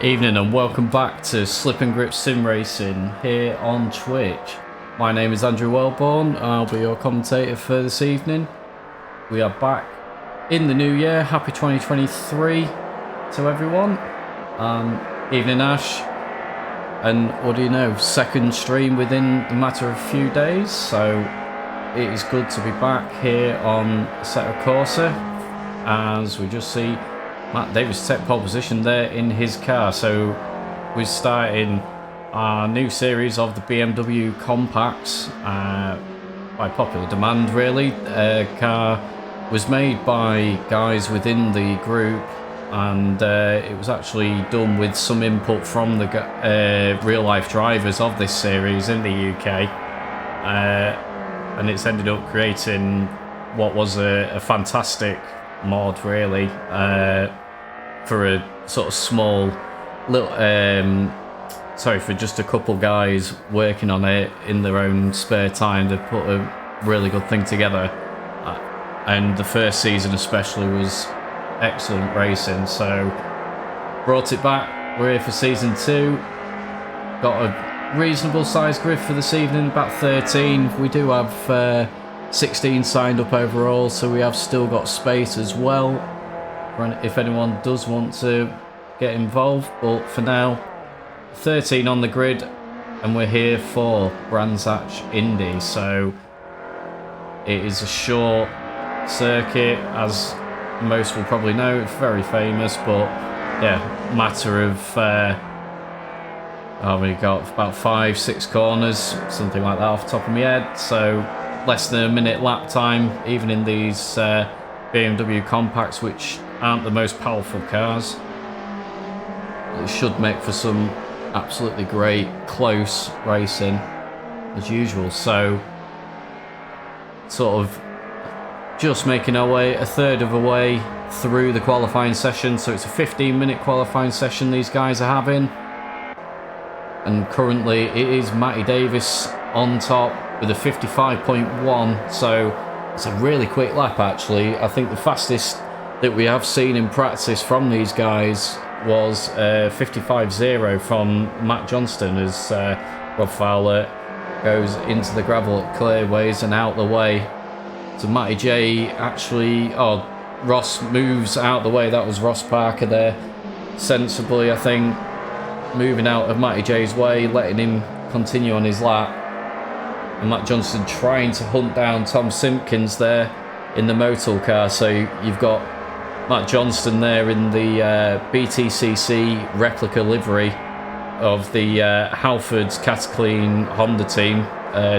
Evening and welcome back to Slip Grip Simracing here on Twitch. My name is Andrew Welbourn. I'll be your commentator for this evening. We are back in the new year. Happy 2023 to everyone. Evening Ash. And what do you know, second stream within the matter of a few days. So it is good to be back here on Assetto Corsa as we just see Matt Davis take pole position there in his car. So we're starting our new series of the BMW Compacts by popular demand, really. Car was made by guys within the group, and it was actually done with some input from the real-life drivers of this series in the UK, and it's ended up creating what was a fantastic mod, really, for a sort of small little for just a couple guys working on it in their own spare time. They put a really good thing together, and the first season especially was excellent racing, so brought it back. We're here for season 2. Got a reasonable sized grid for this evening, about 13. We do have 16 signed up overall, so we have still got space as well if anyone does want to get involved, but for now 13 on the grid, and we're here for Brands Hatch Indy. So it is a short circuit, as most will probably know. It's very famous, but yeah, matter of we got about 5-6 corners, something like that off the top of my head, so less than a minute lap time, even in these BMW Compacts, which aren't the most powerful cars. It should make for some absolutely great close racing as usual. So sort of just making our way a third of a way through the qualifying session. So it's a 15-minute qualifying session these guys are having, and currently it is Matty Davis on top with a 55.1, so it's a really quick lap actually. I think the fastest that we have seen in practice from these guys was 55.0 from Matt Johnston, as Rob Fowler goes into the gravel at Clearways and out the way. So Matty J actually, Ross moves out the way. That was Ross Parker there, sensibly I think, moving out of Matty J's way, letting him continue on his lap. And Matt Johnston trying to hunt down Tom Simpkins there in the Motul car. So you've got Matt Johnston there in the BTCC replica livery of the Halfords Cataclean Honda team,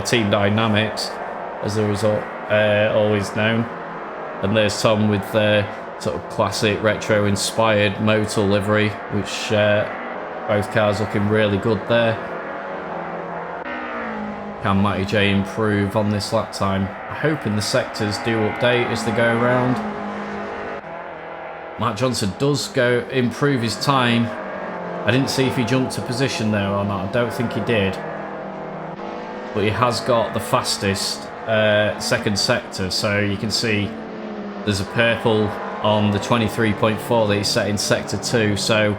Team Dynamics, as the result always known. And there's Tom with the sort of classic retro inspired Motul livery, which both cars looking really good there. Can Matty J improve on this lap time? I'm hoping the sectors do update as they go around. Matt Johnson does improve his time. I didn't see if he jumped to position there or not. I don't think he did. But he has got the fastest second sector. So you can see there's a purple on the 23.4 that he's set in sector 2. So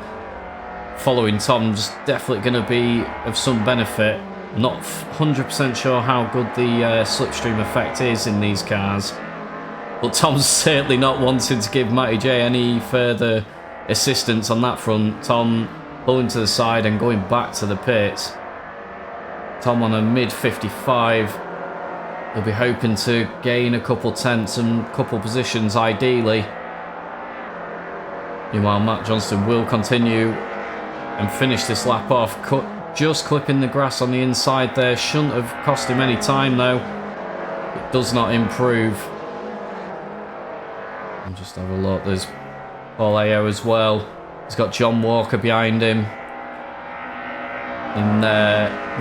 following Tom's definitely going to be of some benefit. Not 100% sure how good the slipstream effect is in these cars. But Tom's certainly not wanting to give Matty J any further assistance on that front. Tom pulling to the side and going back to the pits. Tom on a mid 55. He'll be hoping to gain a couple tenths and couple positions ideally. Meanwhile, Matt Johnston will continue and finish this lap off. Just clipping the grass on the inside there. Shouldn't have cost him any time though. It does not improve. I'll just have a look. There's Paul Ayo as well. He's got John Walker behind him in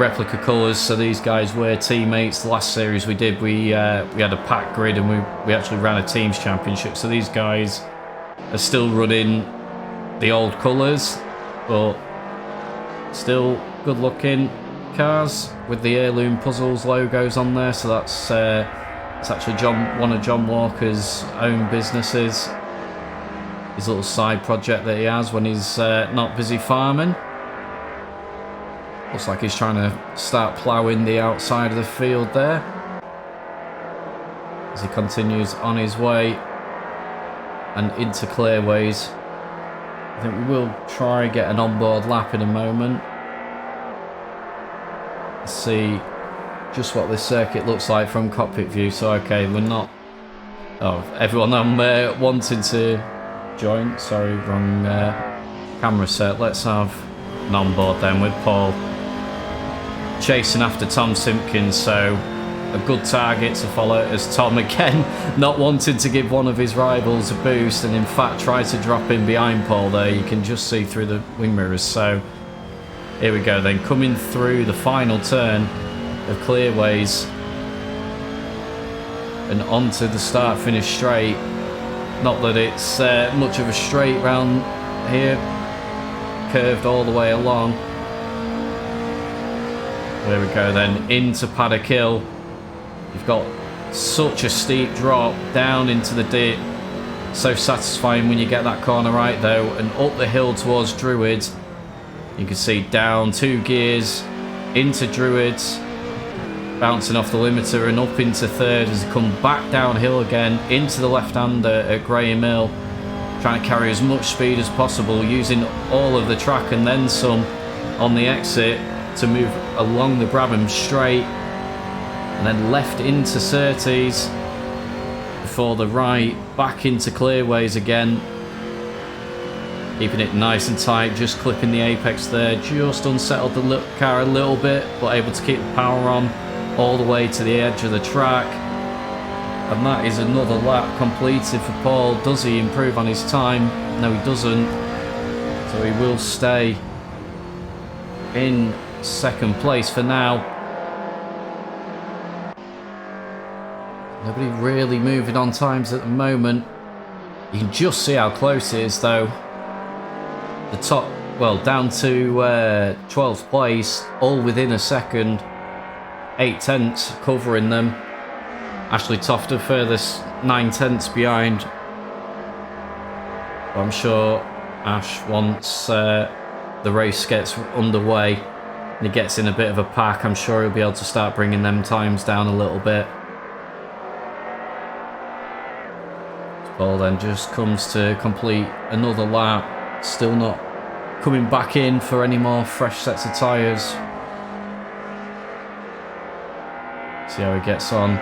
replica colours. So these guys were teammates. The last series we did, we had a pack grid, and we actually ran a teams championship. So these guys are still running the old colours, but still good looking cars with the Heirloom Puzzles logos on there. So that's it's actually one of John Walker's own businesses. his little side project that he has when he's not busy farming. Looks like he's trying to start ploughing the outside of the field there as he continues on his way and into clearways. I think we will try and get an onboard lap in a moment. Let's see just what this circuit looks like from cockpit view. So okay, we're not... Oh, everyone I'm wanting to join. Sorry, wrong camera set. Let's have an onboard then with Paul. Chasing after Tom Simpkins, so a good target to follow as Tom again not wanting to give one of his rivals a boost, and in fact try to drop in behind Paul there. You can just see through the wing mirrors. So here we go then, coming through the final turn of clearways and onto the start finish straight. Not that it's much of a straight round here, curved all the way along. There we go then, into Paddock Hill. You've got such a steep drop down into the dip. So satisfying when you get that corner right though, and up the hill towards Druids. You can see down 2 gears into Druids, bouncing off the limiter and up into third as they come back downhill again into the left-hander at Graham Hill. Trying to carry as much speed as possible, using all of the track and then some on the exit to move along the Brabham straight, and then left into Surtees before the right back into clearways again, keeping it nice and tight, just clipping the apex there. Just unsettled the car a little bit, but able to keep the power on all the way to the edge of the track. And that is another lap completed for Paul. Does he improve on his time? No, he doesn't, so he will stay in second place for now. Nobody really moving on times at the moment. You can just see how close it is though. The top, well, down to 12th place, all within a second. 8/10 covering them. Ashley Tofter furthest 9/10 behind. I'm sure Ash, once the race gets underway and he gets in a bit of a pack, I'm sure he'll be able to start bringing them times down a little bit. Paul then just comes to complete another lap, still not coming back in for any more fresh sets of tyres. See how he gets on.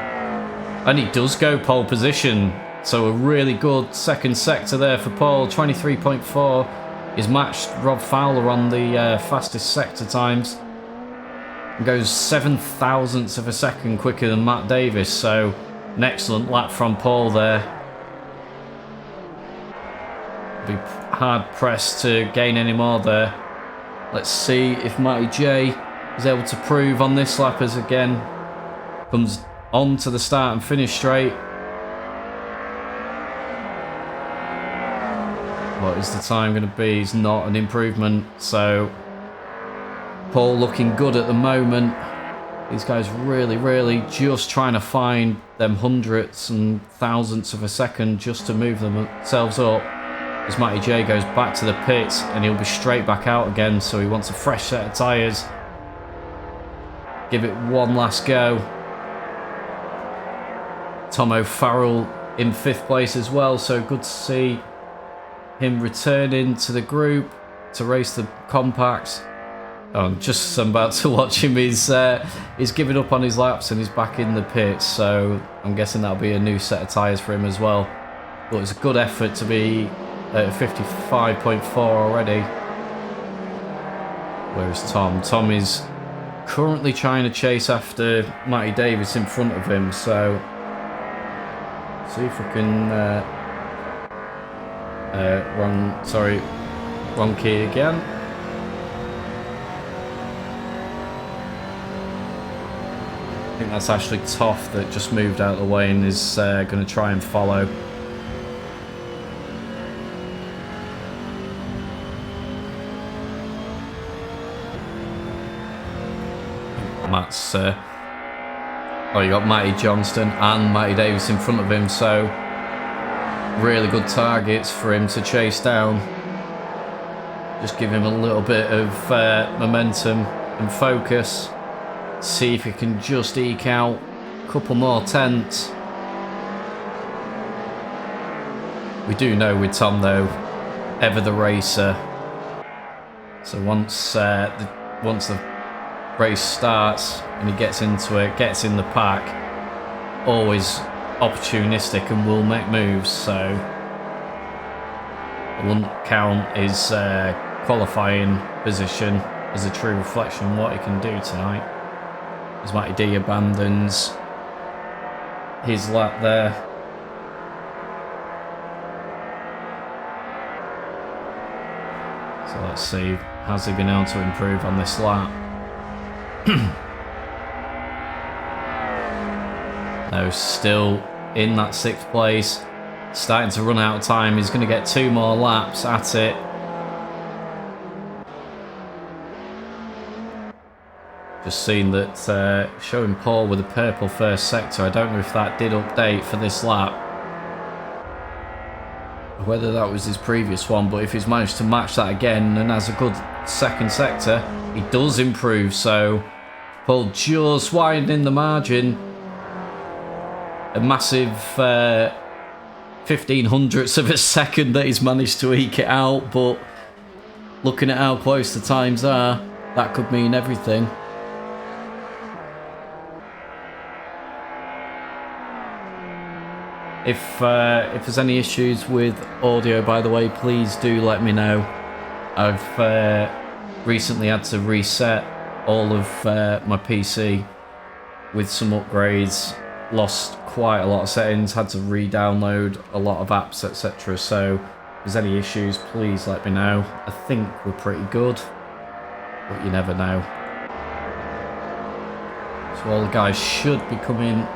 And he does go pole position, so a really good second sector there for Paul. 23.4 is matched Rob Fowler on the fastest sector times. And goes 7,000ths of a second quicker than Matt Davis, so an excellent lap from Paul there. Be hard pressed to gain any more there. Let's see if Matty J is able to prove on this lap as again comes on to the start and finish straight. What is the time going to be? It's not an improvement, so Paul looking good at the moment. These guys really just trying to find them hundredths and thousandths of a second just to move themselves up. As Matty J goes back to the pits and he'll be straight back out again, so he wants a fresh set of tyres. Give it one last go. Tom O'Farrell in 5th place as well, so good to see him returning to the group to race the compacts. Oh, I'm about to watch him. He's given up on his laps and he's back in the pits, so I'm guessing that'll be a new set of tyres for him as well. But it's a good effort to be at 55.4 already. Where's Tom? Tom is currently trying to chase after Matty Davis in front of him, so see if we can wrong key again. I think that's Ashley Toff that just moved out of the way and is going to try and follow. Matt's you got Matty Johnston and Matty Davis in front of him, so really good targets for him to chase down. Just give him a little bit of momentum and focus. See if he can just eke out a couple more tenths. We do know with Tom though, ever the racer. So once the race starts and he gets into it, gets in the pack, always opportunistic and will make moves. So I wouldn't count his qualifying position as a true reflection of what he can do tonight. As Matty D abandons his lap there. So let's see, has he been able to improve on this lap? No, still in that 6th place. Starting to run out of time. He's going to get 2 more laps at it. Just seen that showing Paul with a purple first sector. I don't know if that did update for this lap, whether that was his previous one, but if he's managed to match that again and has a good 2nd sector, he does improve. So Paul just widening the margin. A massive 1500ths of a second that he's managed to eke it out, but looking at how close the times are, that could mean everything. If there's any issues with audio, by the way, please do let me know. I've recently had to reset all of my PC with some upgrades. Lost quite a lot of settings, had to re-download a lot of apps, etc. So if there's any issues, please let me know. I think we're pretty good, but you never know. So all the guys should be coming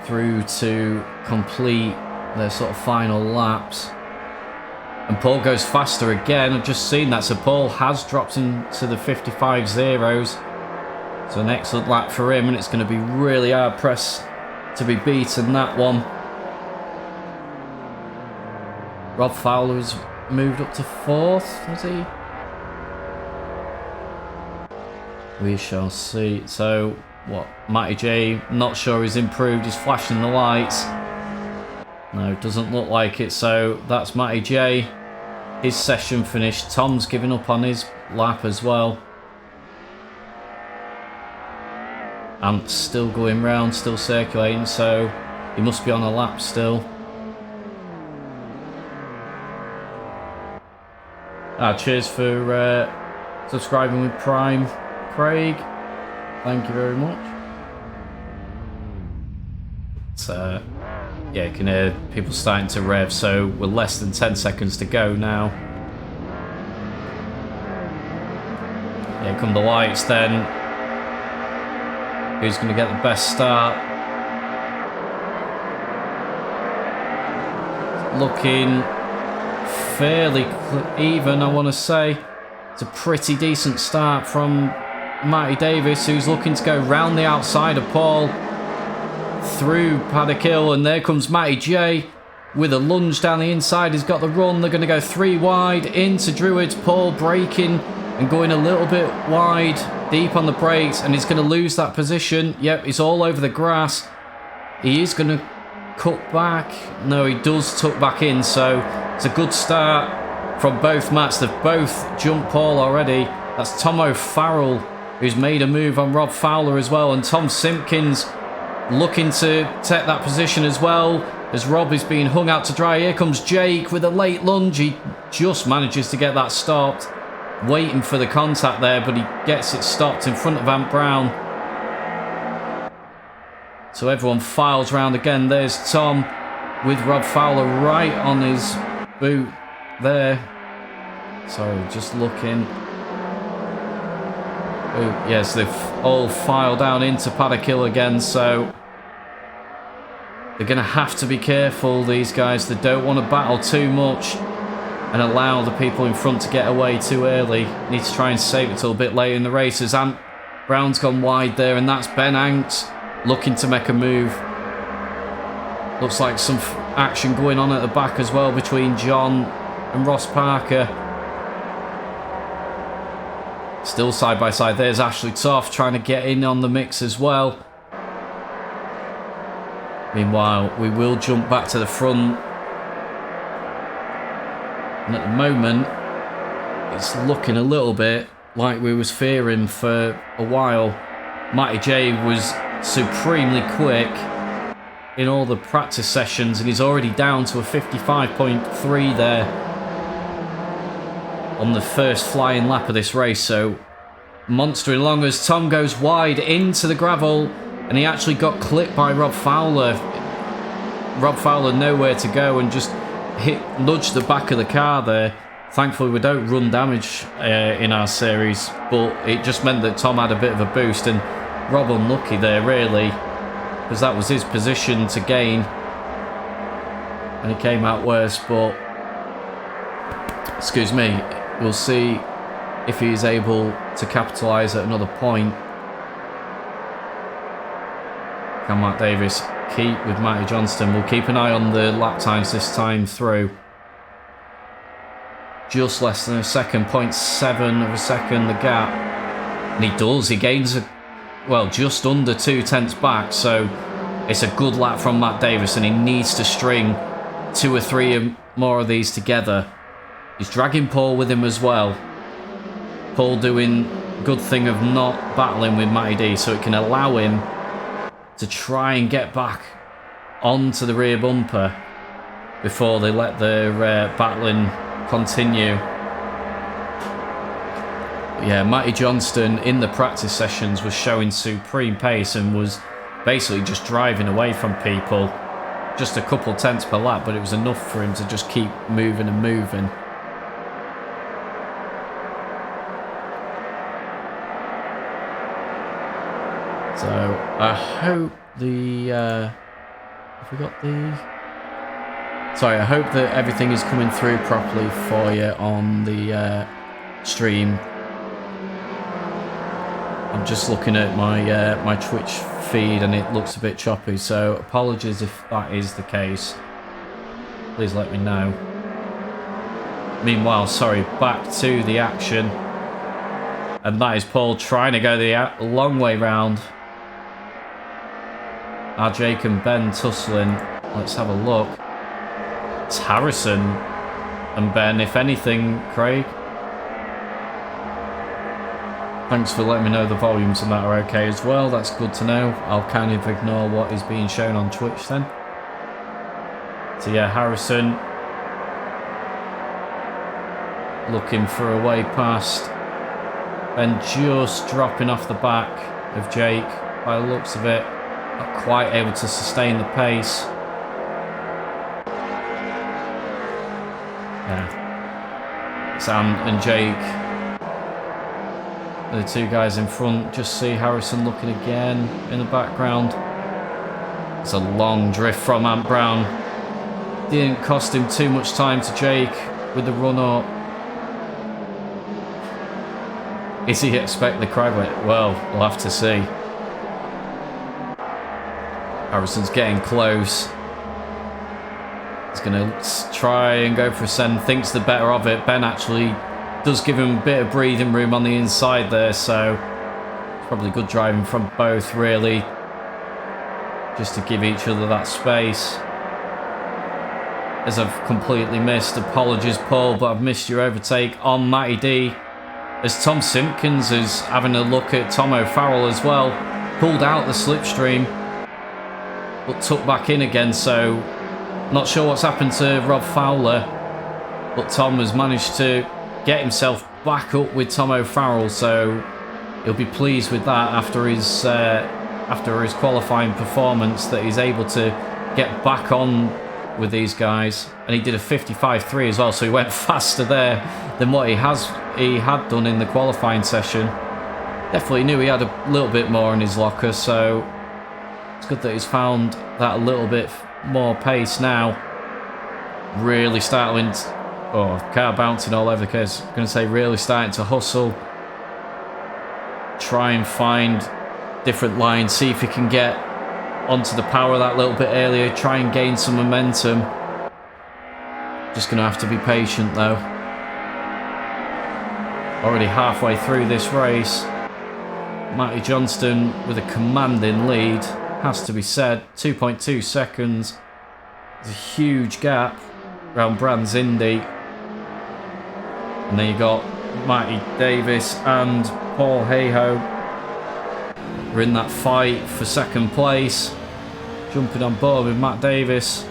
through to complete their sort of final laps. And Paul goes faster again. I've just seen that, so Paul has dropped into the 55 zeros. So an excellent lap for him, and it's going to be really hard pressed to be beaten, that one. Rob Fowler's moved up to 4th, has he? We shall see. So, what? Matty J, not sure he's improved. He's flashing the lights. No, doesn't look like it. So, that's Matty J. His session finished. Tom's giving up on his lap as well. Ant's still going round, still circulating, so he must be on a lap still. Cheers for subscribing with Prime, Craig. Thank you very much. So, yeah, you can hear people starting to rev, so we're less than 10 seconds to go now. Here come the lights then. Who's going to get the best start? Looking fairly even, I want to say. It's a pretty decent start from Matty Davis, who's looking to go round the outside of Paul through Paddock Hill, and there comes Matty J with a lunge down the inside. He's got the run. They're going to go 3 wide into Druids. Paul braking and going a little bit wide, deep on the brakes, and he's going to lose that position. Yep, he's all over the grass. He is going to cut back. No, he does tuck back in, so it's a good start from both Matts. They've both jumped Paul already. That's Tom O'Farrell, who's made a move on Rob Fowler as well, and Tom Simpkins looking to take that position as well, as Rob is being hung out to dry. Here comes Jake with a late lunge. He just manages to get that stopped. Waiting for the contact there, but he gets it stopped in front of Ant Brown. So everyone files round again. There's Tom with Rob Fowler right on his boot there. Sorry, just looking. Oh, yes, they've all filed down into Paddock Hill again, so they're going to have to be careful, these guys. They don't want to battle too much and allow the people in front to get away too early. Need to try and save it till a bit later in the races. Ant Brown's gone wide there, and that's Ben Hanks looking to make a move. Looks like some action going on at the back as well between John and Ross Parker. Still side by side. There's Ashley Toft trying to get in on the mix as well. Meanwhile, we will jump back to the front. And at the moment, it's looking a little bit like we was fearing for a while. Matty J was supremely quick in all the practice sessions, and he's already down to a 55.3 there on the first flying lap of this race. So monstering along as Tom goes wide into the gravel, and he actually got clipped by Rob Fowler. Rob Fowler nowhere to go and just nudged the back of the car there. Thankfully we don't run damage in our series, but it just meant that Tom had a bit of a boost, and Rob unlucky there really, because that was his position to gain, and he came out worse. But excuse me, we'll see if he's able to capitalise at another point. Can Mark Davis keep with Matty Johnston? We'll keep an eye on the lap times this time through. Just less than a second, 0.7 of a second the gap, and he does, he gains just under 2/10 back, so it's a good lap from Matt Davis, and he needs to string 2 or 3 more of these together. He's dragging Paul with him as well. Paul doing a good thing of not battling with Matty D, so it can allow him to try and get back onto the rear bumper before they let their battling continue. Yeah, Matty Johnston in the practice sessions was showing supreme pace and was basically just driving away from people. Just a couple tenths per lap, but it was enough for him to just keep moving and moving. So I hope I hope that everything is coming through properly for you on the stream. I'm just looking at my Twitch feed and it looks a bit choppy, so apologies if that is the case. Please let me know. Meanwhile, sorry, back to the action. And that is Paul trying to go the long way round. Are Jake and Ben tussling? Let's have a look. It's Harrison and Ben, if anything, Craig. Thanks for letting me know the volumes and that are okay as well. That's good to know. I'll kind of ignore what is being shown on Twitch then. So yeah, Harrison looking for a way past. Ben just dropping off the back of Jake by the looks of it. Not quite able to sustain the pace. Yeah. Sam and Jake, the 2 guys in front. Just see Harrison looking again in the background. It's a long drift from Ant Brown. Didn't cost him too much time to Jake with the run up. Is he expect the crowd? Well, we'll have to see. Harrison's getting close. He's going to try and go for a send. Thinks the better of it. Ben actually does give him a bit of breathing room on the inside there, so probably good driving from both, really, just to give each other that space. As I've completely missed, apologies Paul, but I've missed your overtake on Matty D, as Tom Simpkins is having a look at Tom O'Farrell as well. Pulled out the slipstream but tucked back in again, so not sure what's happened to Rob Fowler, but Tom has managed to get himself back up with Tom O'Farrell, so he'll be pleased with that after his qualifying performance, that he's able to get back on with these guys. And he did a 55.3 as well, so he went faster there than what he had done in the qualifying session. Definitely knew he had a little bit more in his locker, so it's good that he's found that a little bit more pace now. Really starting car bouncing all over the place. I'm going to say really starting to hustle. Try and find different lines. See if he can get onto the power that little bit earlier. Try and gain some momentum. Just going to have to be patient though. Already halfway through this race. Matty Johnston with a commanding lead, has to be said. 2.2 seconds. There's a huge gap around Brands Indy. And then you got Matty Davis and Paul Hayhoe. We're in that fight for second place. Jumping on board with Matt Davis.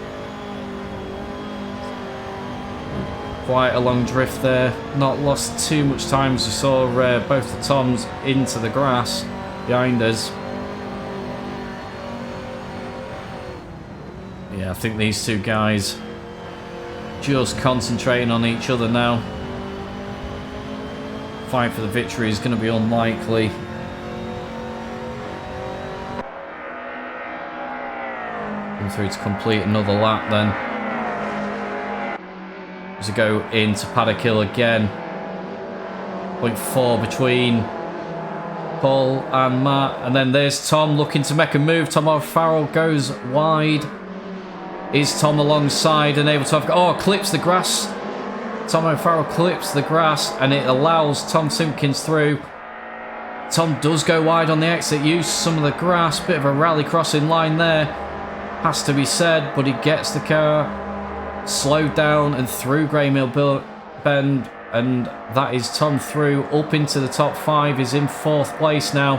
Quite a long drift there. Not lost too much time as we saw both the Toms into the grass behind us. Yeah, I think these two guys just concentrating on each other now. Fight for the victory is going to be unlikely. Come through to complete another lap then. As we go into Paddock Hill again. 0.4 between Paul and Matt. And then there's Tom looking to make a move. Tom O'Farrell goes wide. Is Tom alongside and able to have... Oh, clips the grass. Tom O'Farrell clips the grass and it allows Tom Simpkins through. Tom does go wide on the exit. Use some of the grass. Bit of a rally crossing line there. Has to be said, but he gets the car slowed down and through Greymill Bend, and that is Tom through up into the top 5. He's in 4th place now.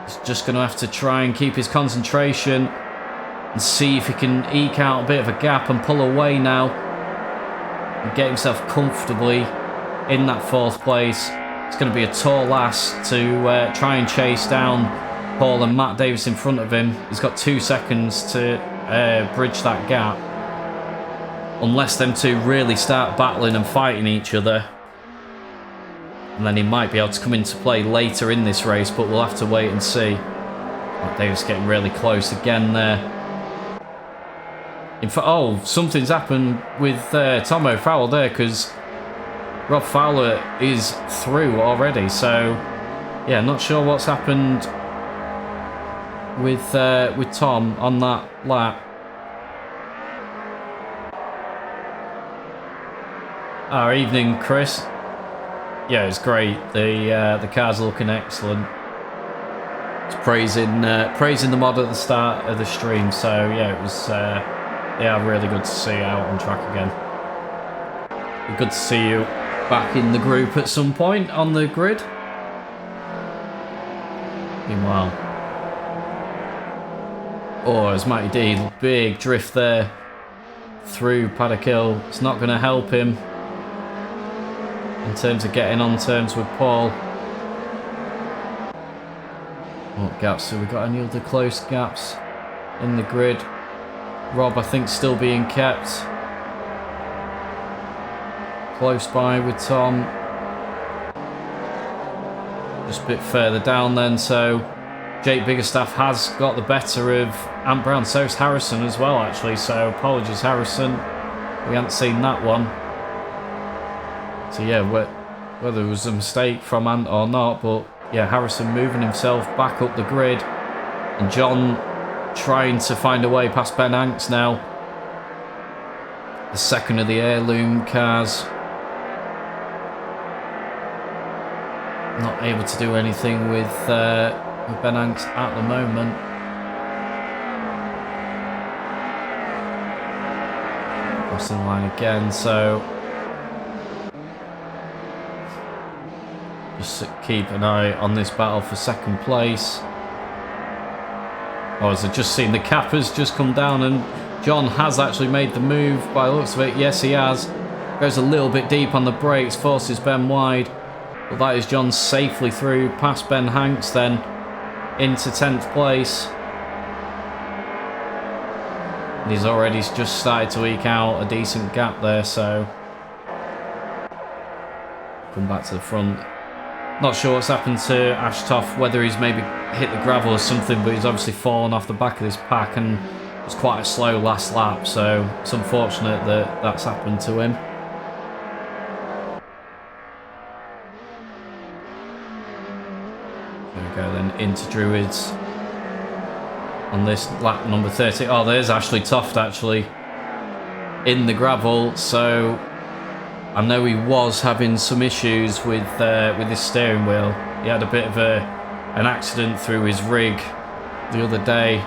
He's just going to have to try and keep his concentration and see if he can eke out a bit of a gap and pull away now and get himself comfortably in that 4th place. It's going to be a tall ask to try and chase down Paul and Matt Davis in front of him. He's got 2 seconds to bridge that gap, unless them two really start battling and fighting each other, and then he might be able to come into play later in this race, but we'll have to wait and see. Matt Davis getting really close again there. In fact, oh, something's happened with Tom O'Farrell there, because Rob Fowler is through already, so yeah, not sure what's happened with Tom on that lap. Our evening, Chris. Yeah, it's great. The car's looking excellent. It's praising the mod at the start of the stream. So yeah, it was really good to see you out on track again. Good to see you back in the group at some point on the grid. Meanwhile. Oh, it's Matty D. Big drift there through Paddock Hill. It's not going to help him in terms of getting on terms with Paul. What gaps have we got? Any other close gaps in the grid? Rob, I think, still being kept close by with Tom. Just a bit further down then, so Jake Biggerstaff has got the better of Ant Brown. So's Harrison as well, actually. So apologies, Harrison. We hadn't seen that one. So yeah, whether it was a mistake from Ant or not, but yeah, Harrison moving himself back up the grid. And John trying to find a way past Ben Hanks now. The second of the heirloom cars. Not able to do anything with Ben Hanks at the moment. Crossing the line again, so just keep an eye on this battle for second place. Oh, as I've just seen, the cap has just come down and John has actually made the move by the looks of it. Yes, he has. Goes a little bit deep on the brakes, forces Ben wide. But that is John safely through past Ben Hanks then into 10th place. And he's already just started to eke out a decent gap there, so come back to the front. Not sure what's happened to Ashtoff, whether he's maybe hit the gravel or something, but he's obviously fallen off the back of this pack and it was quite a slow last lap, so it's unfortunate that that's happened to him. There we go then, into Druids on this lap number 30. Oh, there's Ashley Toft actually in the gravel, so I know he was having some issues with his steering wheel. He had a bit of an accident through his rig the other day,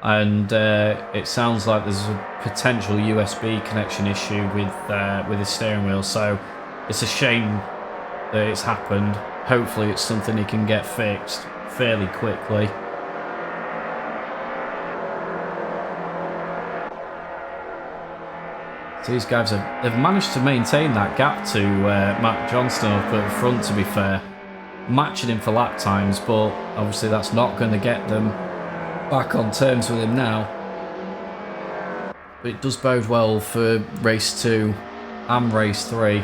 and it sounds like there's a potential USB connection issue with his steering wheel, so it's a shame that it's happened. Hopefully it's something he can get fixed fairly quickly. So these guys they've managed to maintain that gap to Matt Johnston up at the front, to be fair, matching him for lap times, but obviously that's not going to get them back on terms with him now. But it does bode well for race 2 and race 3.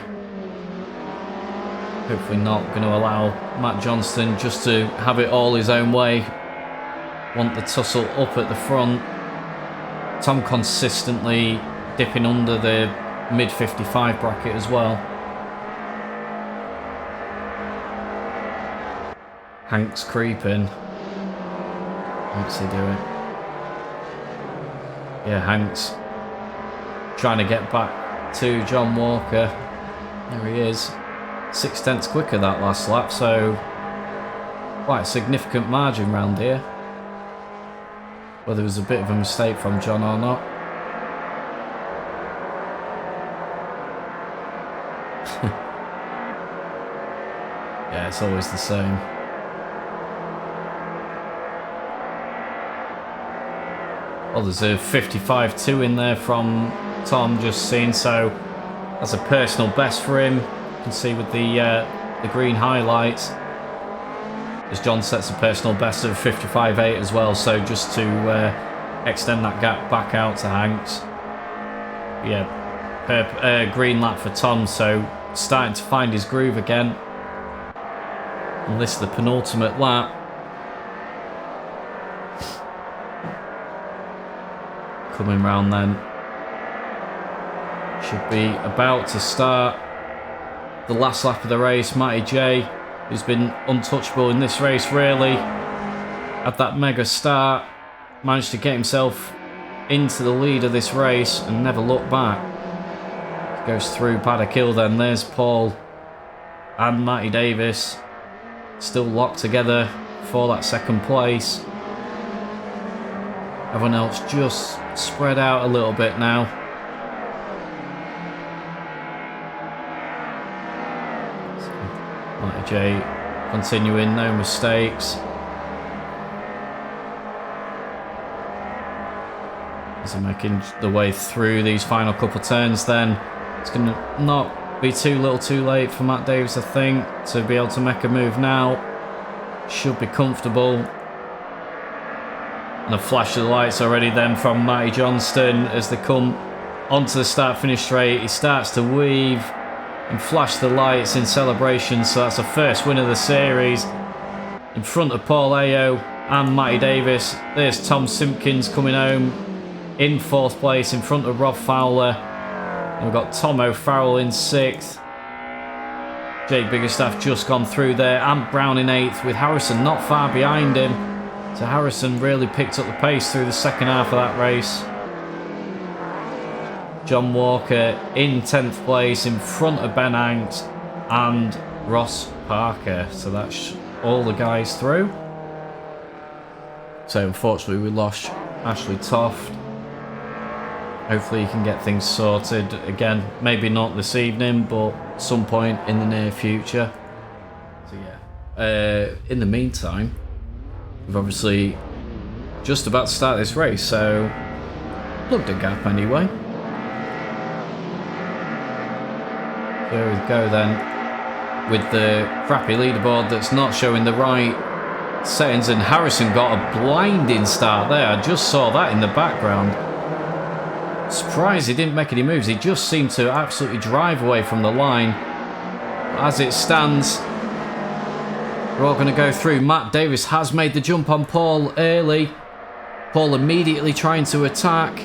Hopefully not going to allow Matt Johnston just to have it all his own way. Want the tussle up at the front. Tom consistently dipping under the mid 55 bracket as well. Hank's creeping. What's he doing? Yeah, Hank's trying to get back to John Walker. There he is. 0.6 quicker that last lap, so quite a significant margin round here. Whether it was a bit of a mistake from John or not. Yeah, it's always the same. Well, there's a 55.2 in there from Tom, just seen, so that's a personal best for him. You can see with the green highlights, as John sets a personal best of 55.8 as well, so just to extend that gap back out to Hanks. Yeah, green lap for Tom, so starting to find his groove again. And this is the penultimate lap. Coming round then. Should be about to start the last lap of the race. Matty J, who's been untouchable in this race really, had that mega start, managed to get himself into the lead of this race and never looked back. Goes through Paddock Hill then. There's Paul and Matty Davis still locked together for that second place. Everyone else just spread out a little bit now. Matty J continuing, no mistakes. As they're making the way through these final couple of turns then. It's going to not be too little too late for Matt Davis, I think, to be able to make a move now. Should be comfortable. And a flash of the lights already then from Matty Johnston as they come onto the start-finish straight. He starts to weave and flash the lights in celebration, so that's the first win of the series. In front of Paul Ayo and Matty Davis. There's Tom Simpkins coming home in 4th place in front of Rob Fowler. And we've got Tom O'Farrell in 6th. Jake Biggerstaff just gone through there, and Brown in 8th, with Harrison not far behind him. So Harrison really picked up the pace through the second half of that race. John Walker in 10th place in front of Ben Hanks and Ross Parker. So that's all the guys through. So unfortunately we lost Ashley Toft. Hopefully you can get things sorted again. Maybe not this evening, but some point in the near future. So yeah. In the meantime, we've obviously just about to start this race, so plugged a gap anyway. There we go then, with the crappy leaderboard that's not showing the right settings, and Harrison got a blinding start there. I just saw that in the background. Surprised he didn't make any moves. He just seemed to absolutely drive away from the line. As it stands, we're all going to go through. Matt Davis has made the jump on Paul early. Paul immediately trying to attack.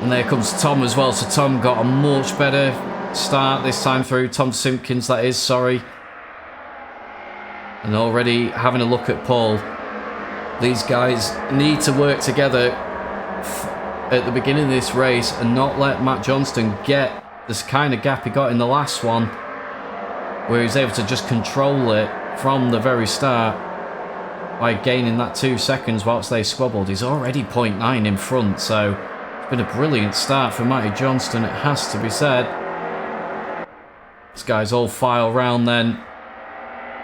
And there comes Tom as well. So Tom got a much better start this time through. Tom Simpkins, that is, sorry. And already having a look at Paul. These guys need to work together at the beginning of this race and not let Matt Johnston get this kind of gap he got in the last one, where he was able to just control it from the very start by gaining that 2 seconds whilst they squabbled. He's already 0.9 in front, so it's been a brilliant start for Matty Johnston, it has to be said. This guy's all file round then.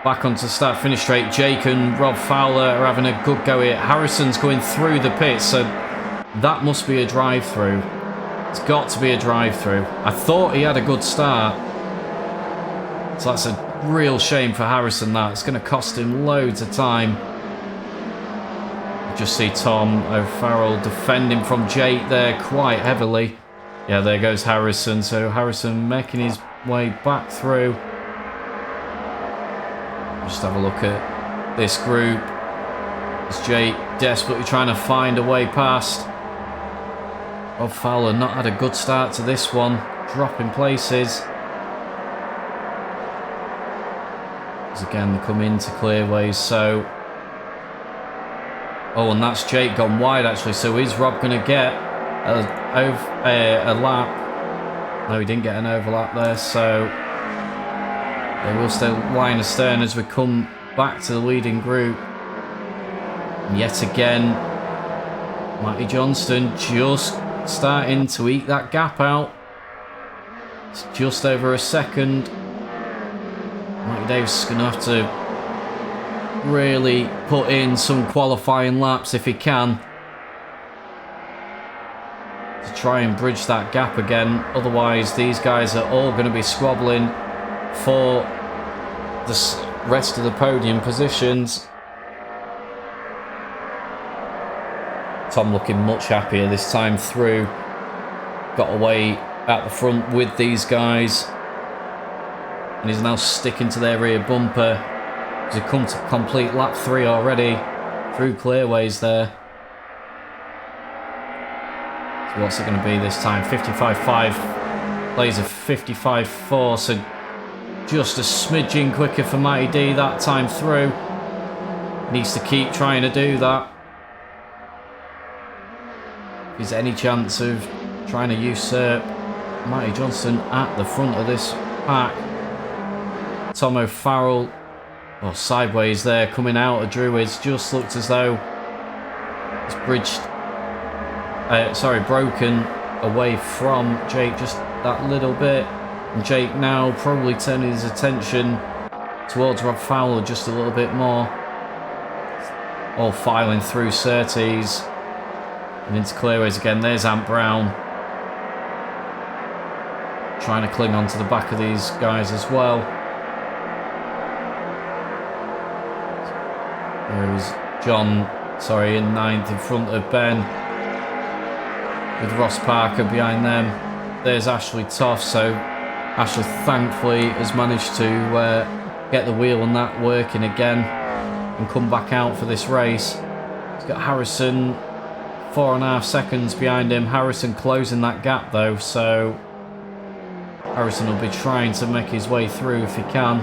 Back onto start finish straight. Jake and Rob Fowler are having a good go here. Harrison's going through the pits, so that must be a drive-through. It's got to be a drive-through. I thought he had a good start. So that's a real shame for Harrison, that. It's going to cost him loads of time. You just see Tom O'Farrell defending from Jake there quite heavily. Yeah, there goes Harrison. So Harrison making his way back through. Just have a look at this group. It's Jake desperately trying to find a way past. Rob Fowler not had a good start to this one, dropping places. As again they come into clearways, so... Oh, and that's Jake gone wide actually, so is Rob going to get a lap? No, he didn't get an overlap there, so... They will stay line astern as we come back to the leading group. And yet again, Matty Johnston just starting to eke that gap out. It's just over a second. Matty Davis is going to have to really put in some qualifying laps if he can to try and bridge that gap again. Otherwise, these guys are all going to be squabbling for the rest of the podium positions. Tom looking much happier this time through. Got away at the front with these guys. And he's now sticking to their rear bumper. He's come to complete lap 3 already. Through clearways there. So what's it going to be this time? 55.5. Plays a 55.4. So just a smidgen quicker for Matty D that time through. Needs to keep trying to do that. If there's any chance of trying to usurp Matty Johnston at the front of this pack. Tom O'Farrell, sideways there, coming out of Druids. Just looked as though it's broken away from Jake just that little bit. And Jake now probably turning his attention towards Rob Fowler just a little bit more. All filing through Surtees and into clearways again. There's Ant Brown trying to cling on to the back of these guys as well. There's John, in 9th in front of Ben, with Ross Parker behind them. There's Ashley Toff, so Ashley thankfully has managed to get the wheel on that working again and come back out for this race. He's got Harrison 4.5 seconds behind him. Harrison closing that gap though, so Harrison will be trying to make his way through if he can.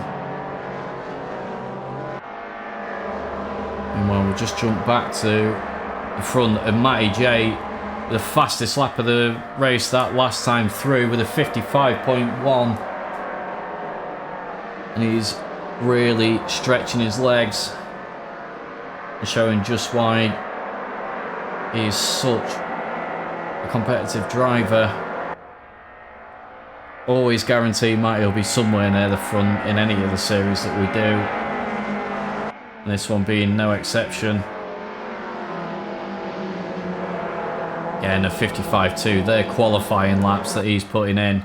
Meanwhile, we'll just jump back to the front and Matty J, the fastest lap of the race that last time through with a 55.1. And he's really stretching his legs and showing just why he is such a competitive driver. Always guarantee Matty will be somewhere near the front in any of the series that we do. And this one being no exception. Again, a 55.2. They're qualifying laps that he's putting in.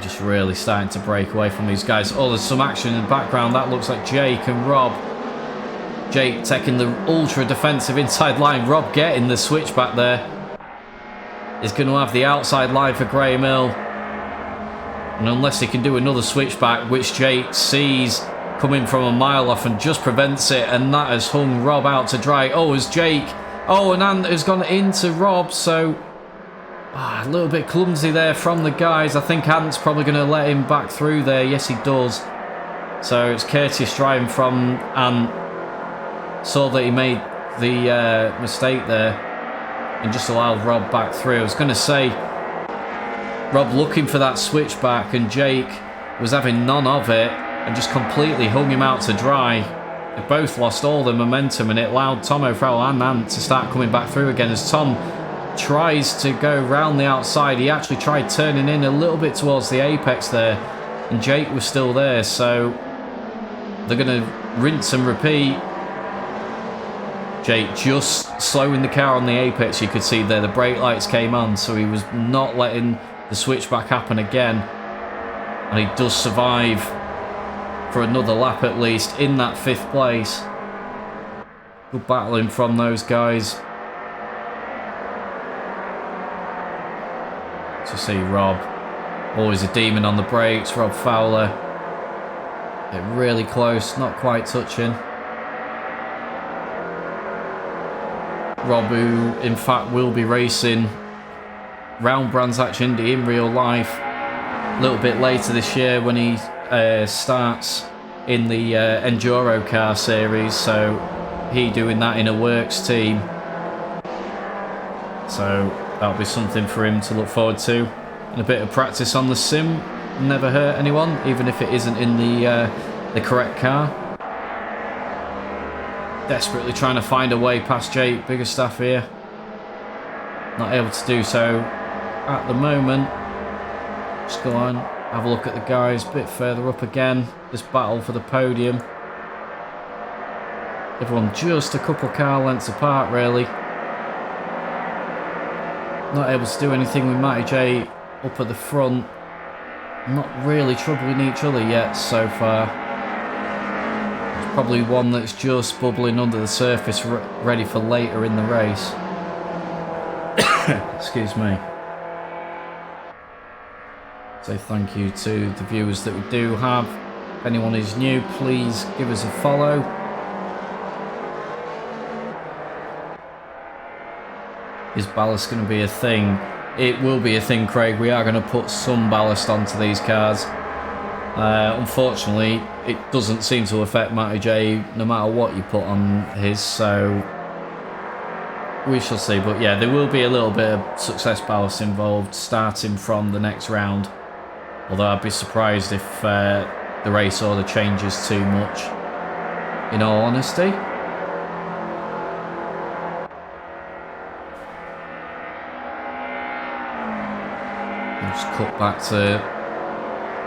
Just really starting to break away from these guys. Oh, there's some action in the background. That looks like Jake and Rob. Jake taking the ultra defensive inside line. Rob getting the switchback there. He's going to have the outside line for Graham Hill. And unless he can do another switchback, which Jake sees coming from a mile off and just prevents it, and that has hung Rob out to dry. Oh, as Jake... Oh, and Ant has gone into Rob, so... a little bit clumsy there from the guys. I think Ant's probably going to let him back through there. Yes, he does. So it's courteous driving from Ant. Saw that he made the mistake there. and just allowed Rob back through. I was going to say, Rob looking for that switchback, and Jake was having none of it and just completely hung him out to dry. They both lost all the momentum, and it allowed Tom O'Farrell and Ant to start coming back through again as Tom tries to go round the outside. He actually tried turning in a little bit towards the apex there, and Jake was still there, so they're going to rinse and repeat. Jake just slowing the car on the apex, you could see there the brake lights came on, so he was not letting the switchback happen again, and he does survive for another lap at least in that 5th place. Good battling from those guys. To see Rob, always a demon on the brakes. Rob Fowler, get really close, not quite touching. Rob, who in fact will be racing round Brands Hatch Indy in real life a little bit later this year when he starts in the Enduro car series, so he doing that in a works team, so that'll be something for him to look forward to. And a bit of practice on the sim never hurt anyone, even if it isn't in the correct car. Desperately trying to find a way past Jake Biggerstaff here, not able to do so at the moment. Just go on, have a look at the guys a bit further up again. This battle for the podium, everyone just a couple car lengths apart really. Not able to do anything with Matty J up at the front. Not really troubling each other yet so far. There's probably one that's just bubbling under the surface, ready for later in the race. Excuse me. Say thank you to the viewers that we do have. If anyone is new, please give us a follow. Is ballast going to be a thing? It will be a thing, Craig. We are going to put some ballast onto these cars. Unfortunately, it doesn't seem to affect Matty J no matter what you put on his, so we shall see. But yeah, there will be a little bit of success ballast involved starting from the next round. Although I'd be surprised if the race order changes too much, in all honesty. Just cut back to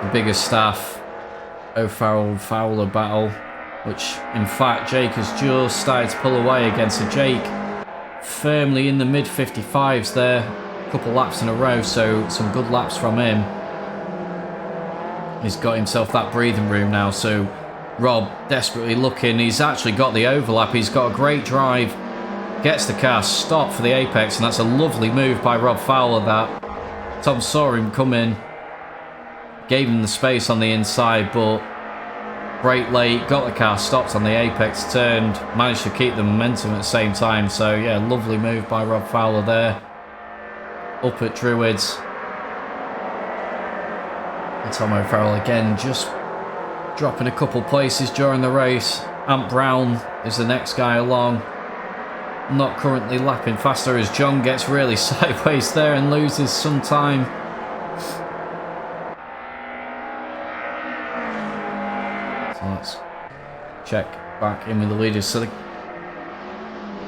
the Biggerstaff O'Farrell Fowler battle, which in fact Jake has just started to pull away against a Jake firmly in the mid 55s there, a couple laps in a row, so some good laps from him. He's got himself that breathing room now, so Rob desperately looking. He's actually got the overlap. He's got a great drive, gets the car stopped for the apex, and that's a lovely move by Rob Fowler. That Tom saw him come in, gave him the space on the inside, but brake late, got the car stopped on the apex, turned, managed to keep the momentum at the same time. So yeah, lovely move by Rob Fowler there. Up at Druids. And Tom O'Farrell again just dropping a couple places during the race. Ant Brown is the next guy along. Not currently lapping faster as John gets really sideways there and loses some time. So let's check back in with the leaders. So they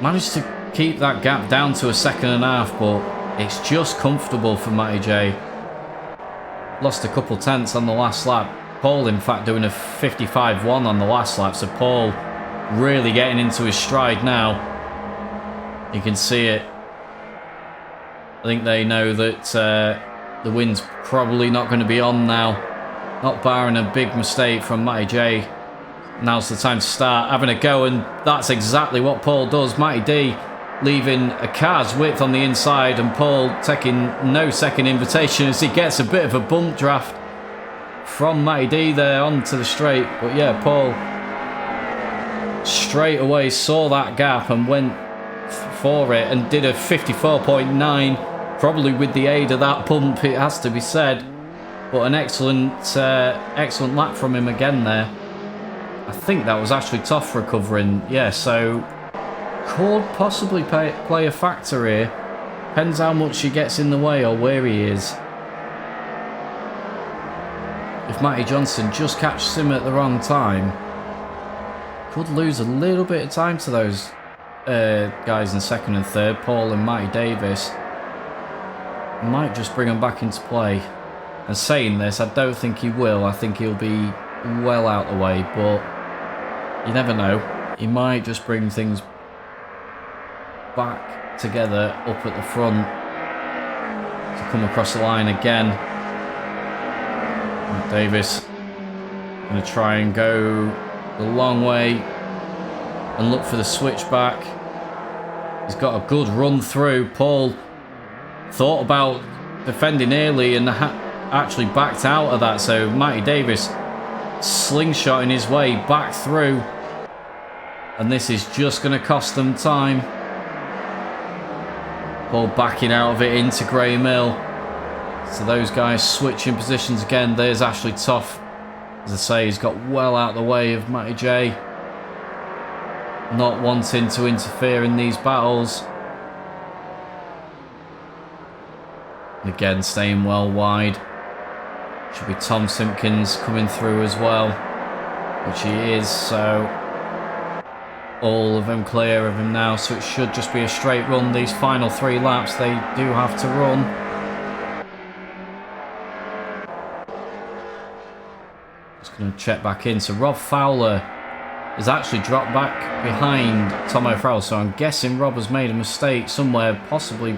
managed to keep that gap down to a second and a half, but it's just comfortable for Matty J. Lost a couple tenths on the last lap. Paul, in fact, doing a 55.1 on the last lap. So Paul really getting into his stride now. You can see it. I think they know that the wind's probably not going to be on now. Not barring a big mistake from Matty J. Now's the time to start having a go, and that's exactly what Paul does. Matty D leaving a car's width on the inside, and Paul taking no second invitation as he gets a bit of a bump draft from Matty D there onto the straight. But yeah, Paul straight away saw that gap and went for it and did a 54.9, probably with the aid of that bump, it has to be said. But an excellent excellent lap from him again there. I think that was actually Toff recovering. Yeah, so could possibly play a factor here. Depends how much he gets in the way or where he is. If Matty Johnson just catches him at the wrong time, could lose a little bit of time to those guys in second and third, Paul and Matty Davis. Might just bring them back into play. And saying this, I don't think he will. I think he'll be well out the way, but you never know. He might just bring things back together up at the front to come across the line again. Matt Davis going to try and go the long way and look for the switchback. He's got a good run through. Paul thought about defending early and actually backed out of that, so Matty Davis slingshotting his way back through, and this is just going to cost them time. Paul backing out of it into Grey Mill, so those guys switching positions again. There's Ashley Toff, as I say, he's got well out of the way of Matty J, not wanting to interfere in these battles. And again, staying well wide. Should be Tom Simpkins coming through as well, which he is, so all of them clear of him now, so it should just be a straight run. These final 3 laps they do have to run. Just going to check back in, so Rob Fowler has actually dropped back behind Tom O'Farrell, so I'm guessing Rob has made a mistake somewhere, possibly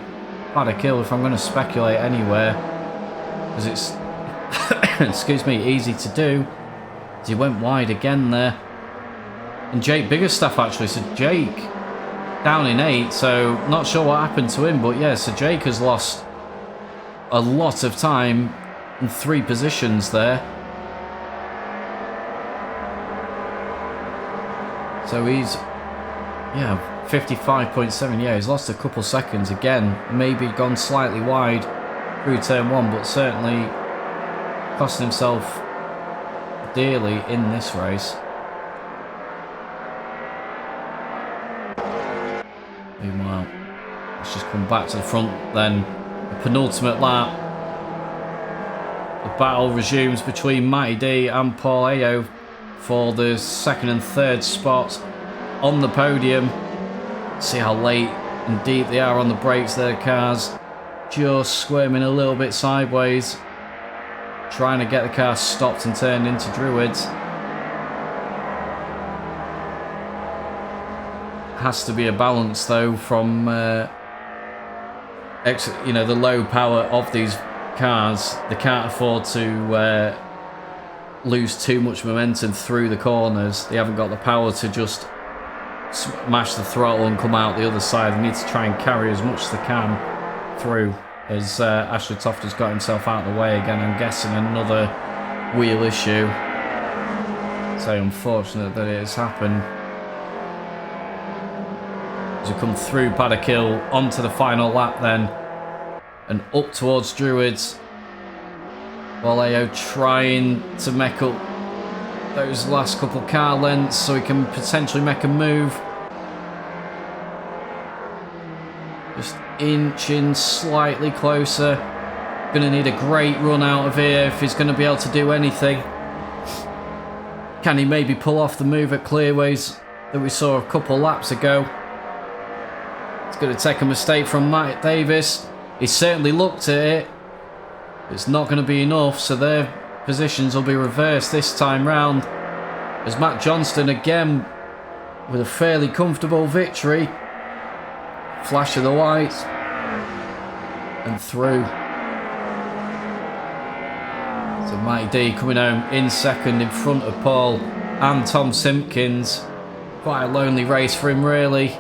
had a kill if I'm going to speculate anywhere, because it's excuse me, easy to do. He went wide again there. And Jake Biggerstaff actually, so Jake down in 8, so not sure what happened to him, but yeah, so Jake has lost a lot of time in 3 positions there. So he's, yeah, 55.7, yeah, he's lost a couple seconds again, maybe gone slightly wide through turn 1, but certainly cost himself dearly in this race. Meanwhile, let's just come back to the front then. The penultimate lap. The battle resumes between Matty D and Paul Ayo for the 2nd and 3rd spots on the podium. See how late and deep they are on the brakes, their cars. Just squirming a little bit sideways, trying to get the car stopped and turned into Druids. Has to be a balance though from the low power of these cars. They can't afford to lose too much momentum through the corners. They haven't got the power to just smash the throttle and come out the other side. They need to try and carry as much as they can through. As Ashley Toft has got himself out of the way again, I'm guessing another wheel issue. So unfortunate that it has happened. As we come through Paddock-Hill onto the final lap then, and up towards Druids. Waleo trying to make up those last couple car lengths so he can potentially make a move. Just inching slightly closer. Gonna need a great run out of here if he's gonna be able to do anything. Can he maybe pull off the move at Clearways that we saw a couple laps ago? It's gonna take a mistake from Matt Davis. He certainly looked at it. It's not gonna be enough, so their positions will be reversed this time round. As Matt Johnston again with a fairly comfortable victory. Flash of the whites and through. So Matty D coming home in second in front of Paul and Tom Simpkins. Quite a lonely race for him really.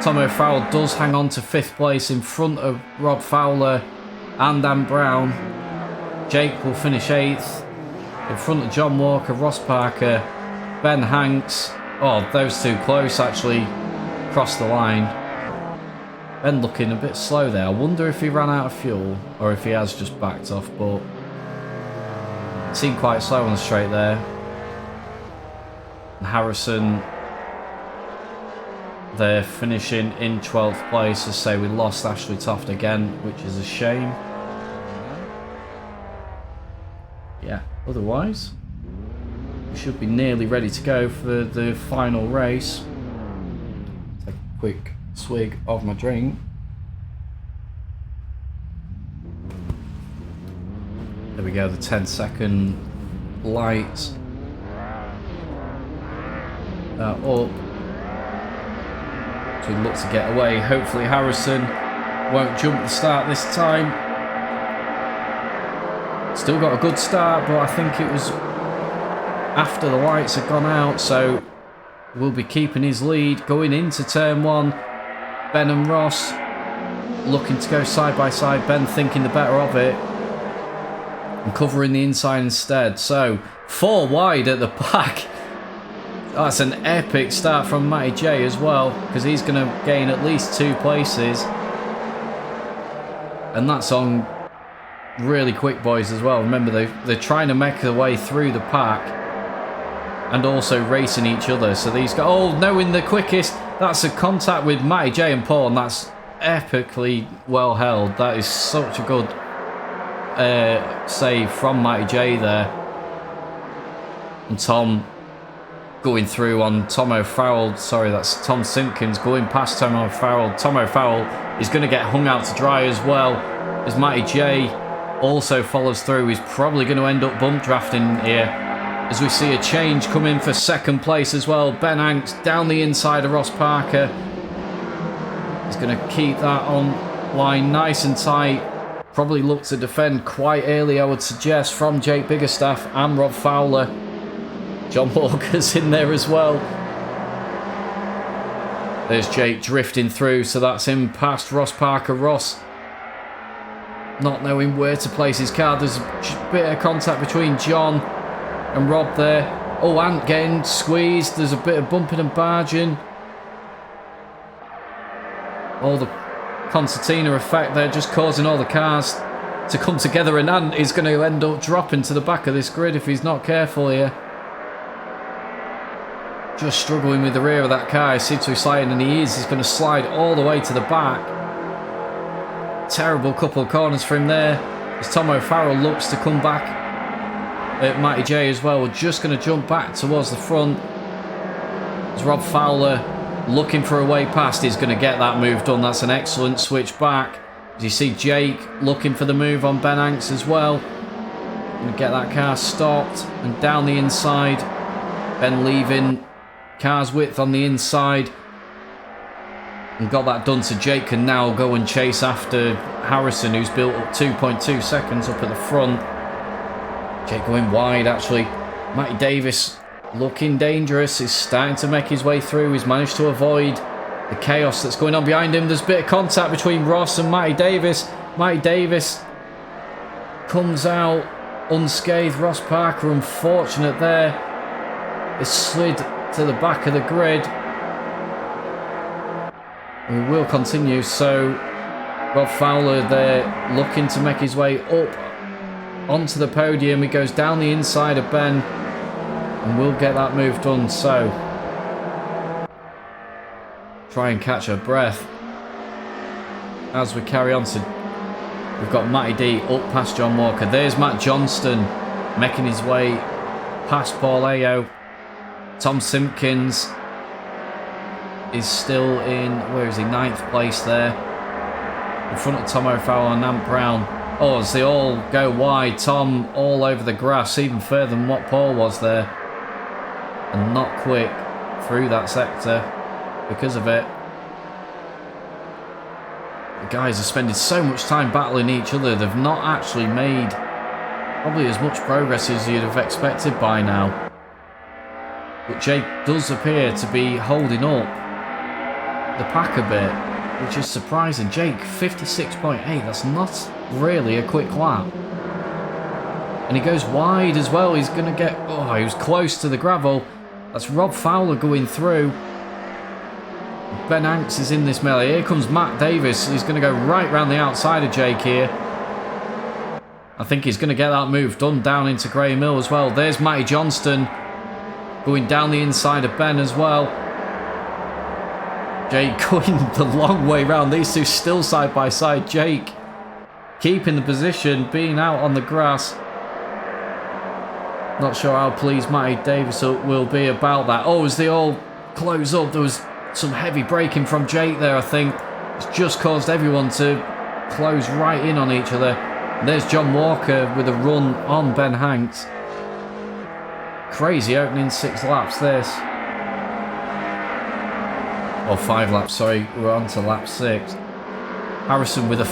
Tom O'Farrell does hang on to 5th place in front of Rob Fowler and Dan Brown. Jake will finish 8th in front of John Walker, Ross Parker, Ben Hanks. Oh, those two close actually. Crossed the line. Ben looking a bit slow there. I wonder if he ran out of fuel or if he has just backed off, but it seemed quite slow on the straight there. And Harrison They're finishing in 12th place. As I say, we lost Ashley Toft again, which is a shame. Yeah, otherwise, we should be nearly ready to go for the final race. Take a quick swig of my drink. There we go, the 10-second lights are up. So we look to get away. Hopefully Harrison won't jump the start this time. Still got a good start, but I think it was after the lights had gone out, so we'll be keeping his lead going into turn 1. Ben and Ross looking to go side by side. Ben thinking the better of it and covering the inside instead. So 4 wide at the back. That's an epic start from Matty J as well, because he's going to gain at least 2 places. And that's on really quick boys as well. Remember, they're trying to make their way through the pack and also racing each other. So these guys, oh, knowing the quickest, that's a contact with Matty J and Paul, and that's epically well held. That is such a good save from Matty J there. And Tom going through on Tom O'Farrell. Sorry, that's Tom Simpkins going past Tom O'Farrell. Tom O'Farrell is going to get hung out to dry as well, as Matty J also follows through. He's probably going to end up bump drafting here, as we see a change come in for second place as well. Ben Hanks down the inside of Ross Parker. He's going to keep that on line nice and tight. Probably look to defend quite early, I would suggest, from Jake Biggerstaff and Rob Fowler. John Walker's in there as well. There's Jake drifting through, so that's him past Ross Parker. Ross not knowing where to place his car. There's a bit of contact between John and Rob there. Oh, Ant getting squeezed. There's a bit of bumping and barging. All the concertina effect there, just causing all the cars to come together, and Ant is going to end up dropping to the back of this grid if he's not careful here. Just struggling with the rear of that car. He seems to be sliding, and he is. He's going to slide all the way to the back. Terrible couple of corners for him there, as Tom O'Farrell looks to come back at Matty J as well. We're just going to jump back towards the front, as Rob Fowler looking for a way past. He's going to get that move done. That's an excellent switch back. As you see Jake looking for the move on Ben Hanks as well. Going to get that car stopped and down the inside. Ben leaving car's width on the inside, and got that done, so Jake can now go and chase after Harrison, who's built up 2.2 seconds up at the front. Jake going wide actually. Matty Davis looking dangerous. He's starting to make his way through. He's managed to avoid the chaos that's going on behind him. There's a bit of contact between Ross and Matty Davis. Matty Davis comes out unscathed. Ross Parker unfortunate there. It slid to the back of the grid. We will continue. So Rob Fowler there looking to make his way up onto the podium. He goes down the inside of Ben, and we'll get that move done. So try and catch our breath as we carry on. To we've got Matty D up past John Walker. There's Matt Johnston making his way past Paul Ayo. Tom Simpkins is still in, where is he, 9th place there, in front of Tom O'Farrell and Ant Brown. Oh, as they all go wide, Tom all over the grass, even further than what Paul was there, and not quick through that sector because of it. The guys are spending so much time battling each other, they've not actually made probably as much progress as you'd have expected by now. But Jake does appear to be holding up the pack a bit, which is surprising. Jake, 56.8, that's not really a quick lap. And he goes wide as well. He's going to get... Oh, he was close to the gravel. That's Rob Fowler going through. Ben Hanks is in this melee. Here comes Matt Davis. He's going to go right round the outside of Jake here. I think he's going to get that move done down into Graham Hill as well. There's Matty Johnston going down the inside of Ben as well. Jake going the long way round. These two still side by side. Jake keeping the position, being out on the grass. Not sure how pleased Matty Davis will be about that. Oh, as they all close up, there was some heavy braking from Jake there, I think. It's just caused everyone to close right in on each other. And there's John Walker with a run on Ben Hanks. Crazy opening 6 laps, this. Or 5 laps, sorry. We're on to lap 6. Harrison with a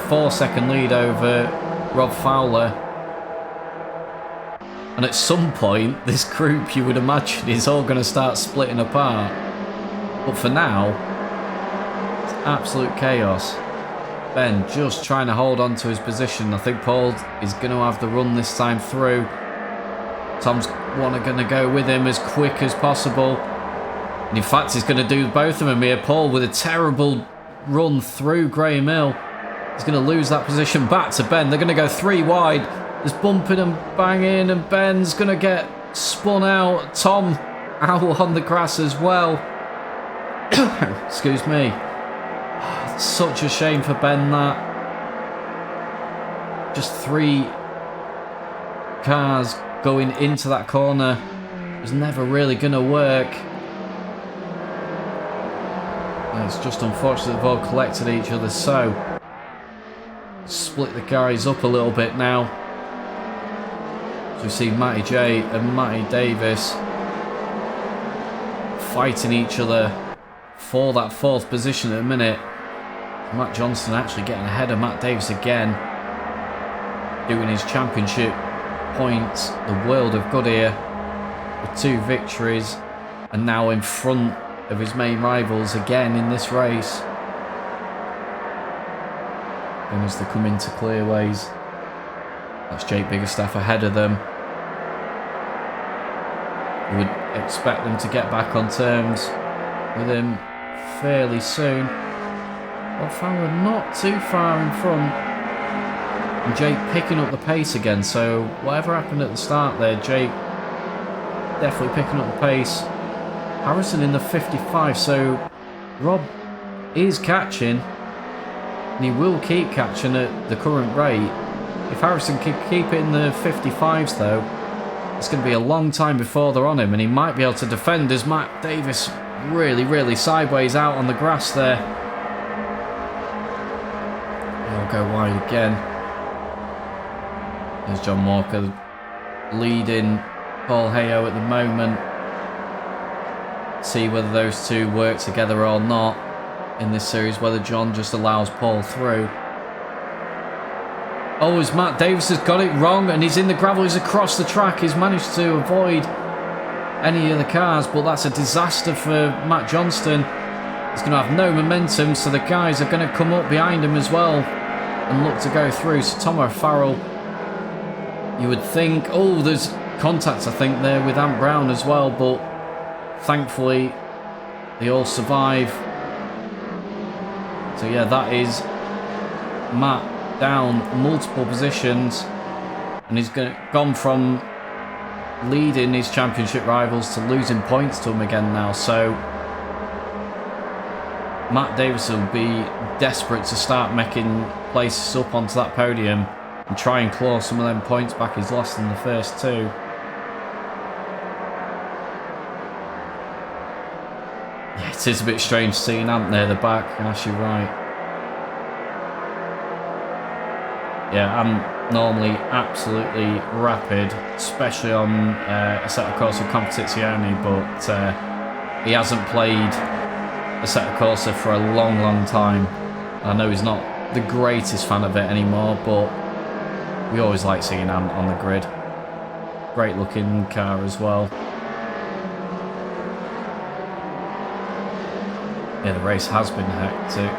4-second lead over Rob Fowler. And at some point, this group, you would imagine, is all going to start splitting apart. But for now, it's absolute chaos. Ben just trying to hold on to his position. I think Paul is going to have the run this time through. Tom's going to go with him as quick as possible. And in fact, he's going to do both of them here. Paul with a terrible run through Graham Hill. He's going to lose that position back to Ben. They're going to go 3 wide. There's bumping and banging, and Ben's going to get spun out. Tom out on the grass as well. Excuse me. Such a shame for Ben, that. Just 3 cars going into that corner. It was never really going to work. And it's just unfortunate they've all collected each other, so split the guys up a little bit now. So we see Matty J and Matty Davis fighting each other for that 4th position at the minute. Matt Johnston actually getting ahead of Matt Davis again, doing his championship points. The world of good here with 2 victories, and now in front of his main rivals again in this race. And as they come into clearways, that's Jake Biggerstaff ahead of them. You would expect them to get back on terms with him fairly soon. Well, Fowler not too far in front. And Jake picking up the pace again. So whatever happened at the start there, Jake definitely picking up the pace. Harrison in the 55. So Rob is catching. And he will keep catching at the current rate. If Harrison can keep it in the 55s though, it's going to be a long time before they're on him. And he might be able to defend as Matt Davis really sideways out on the grass there. He'll go wide again. There's John Walker leading Paul Hayo at the moment. See whether those two work together or not in this series, whether John just allows Paul through. Oh, as Matt Davis has got it wrong and he's in the gravel, he's across the track, he's managed to avoid any of the cars, but that's a disaster for Matt Johnston. He's going to have no momentum, so the guys are going to come up behind him as well and look to go through. So Tom O'Farrell, you would think, oh, there's contacts I think there with Ant Brown as well, but thankfully they all survive. So yeah, that is Matt down multiple positions, and he's gone from leading his championship rivals to losing points to him again now. So Matt Davis will be desperate to start making places up onto that podium and try and claw some of them points back he's lost in the first 2. Yeah, it is a bit strange seeing Ant near the back, Ash, you're right. Yeah, Ant normally absolutely rapid, especially on a set of course with Competizione, but he hasn't played a set of Corsa for a long time. I know he's not the greatest fan of it anymore, but we always like seeing Ant on the grid. Great looking car as well. Yeah, the race has been hectic.